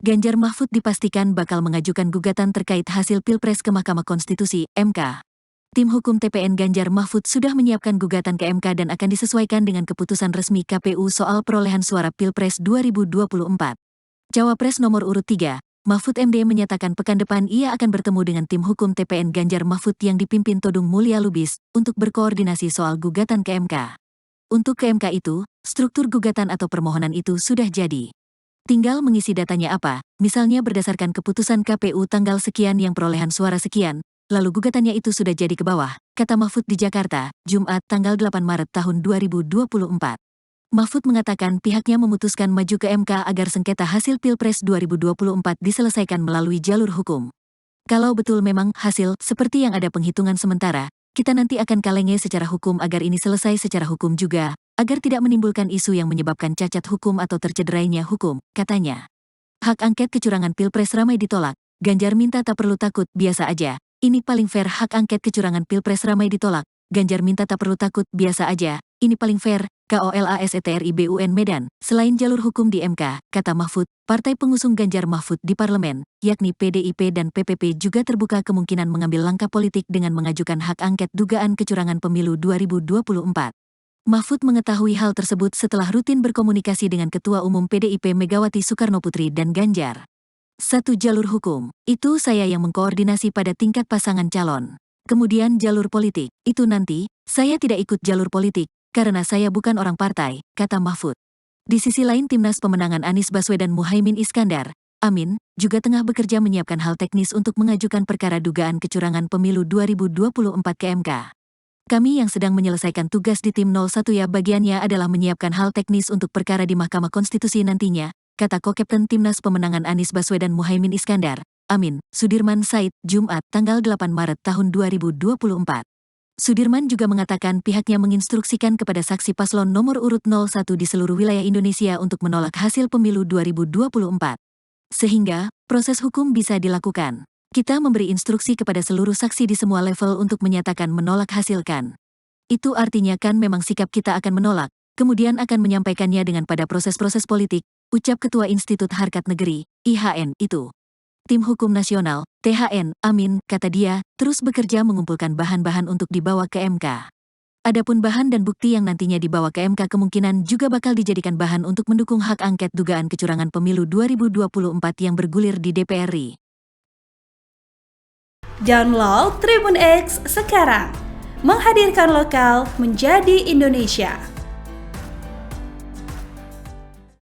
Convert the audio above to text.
Ganjar Mahfud dipastikan bakal mengajukan gugatan terkait hasil Pilpres ke Mahkamah Konstitusi, MK. Tim hukum TPN Ganjar Mahfud sudah menyiapkan gugatan ke MK dan akan disesuaikan dengan keputusan resmi KPU soal perolehan suara Pilpres 2024. Cawapres nomor urut 3, Mahfud MD menyatakan pekan depan ia akan bertemu dengan tim hukum TPN Ganjar Mahfud yang dipimpin Todung Mulya Lubis untuk berkoordinasi soal gugatan ke MK. Untuk ke MK itu, struktur gugatan atau permohonan itu sudah jadi. Tinggal mengisi datanya apa, misalnya berdasarkan keputusan KPU tanggal sekian yang perolehan suara sekian, lalu gugatannya itu sudah jadi ke bawah, kata Mahfud di Jakarta, Jumat tanggal 8 Maret tahun 2024. Mahfud mengatakan pihaknya memutuskan maju ke MK agar sengketa hasil Pilpres 2024 diselesaikan melalui jalur hukum. Kalau betul memang hasil seperti yang ada penghitungan sementara, kita nanti akan kalenge secara hukum agar ini selesai secara hukum juga, agar tidak menimbulkan isu yang menyebabkan cacat hukum atau tercederainya hukum, katanya. Hak angket kecurangan Pilpres ramai ditolak, Ganjar minta tak perlu takut, biasa aja. Ini paling fair. Hak angket kecurangan Pilpres ramai ditolak, Ganjar minta tak perlu takut, biasa aja. Ini paling fair, KOLASETRIBUN Medan. Selain jalur hukum di MK, kata Mahfud, partai pengusung Ganjar Mahfud di parlemen, yakni PDIP dan PPP juga terbuka kemungkinan mengambil langkah politik dengan mengajukan hak angket dugaan kecurangan pemilu 2024. Mahfud mengetahui hal tersebut setelah rutin berkomunikasi dengan Ketua Umum PDIP Megawati Soekarnoputri dan Ganjar. Satu jalur hukum, itu saya yang mengkoordinasi pada tingkat pasangan calon. Kemudian jalur politik, itu nanti, saya tidak ikut jalur politik, karena saya bukan orang partai, kata Mahfud. Di sisi lain Timnas Pemenangan Anies Baswedan Muhaimin Iskandar, Amin, juga tengah bekerja menyiapkan hal teknis untuk mengajukan perkara dugaan kecurangan pemilu 2024 ke MK. Kami yang sedang menyelesaikan tugas di tim 01 ya bagiannya adalah menyiapkan hal teknis untuk perkara di Mahkamah Konstitusi nantinya, kata Ko-Kapten Timnas Pemenangan Anies Baswedan Muhaimin Iskandar, Amin, Sudirman Said, Jumat tanggal 8 Maret tahun 2024. Sudirman juga mengatakan pihaknya menginstruksikan kepada saksi paslon nomor urut 01 di seluruh wilayah Indonesia untuk menolak hasil pemilu 2024. Sehingga, proses hukum bisa dilakukan. Kita memberi instruksi kepada seluruh saksi di semua level untuk menyatakan menolak hasilkan. Itu artinya kan memang sikap kita akan menolak, kemudian akan menyampaikannya dengan pada proses-proses politik, ucap Ketua Institut Harkat Negeri, IHN, itu. Tim Hukum Nasional, THN, Amin, kata dia, terus bekerja mengumpulkan bahan-bahan untuk dibawa ke MK. Adapun bahan dan bukti yang nantinya dibawa ke MK kemungkinan juga bakal dijadikan bahan untuk mendukung hak angket dugaan kecurangan pemilu 2024 yang bergulir di DPR RI. Download Tribun X sekarang, menghadirkan lokal menjadi Indonesia.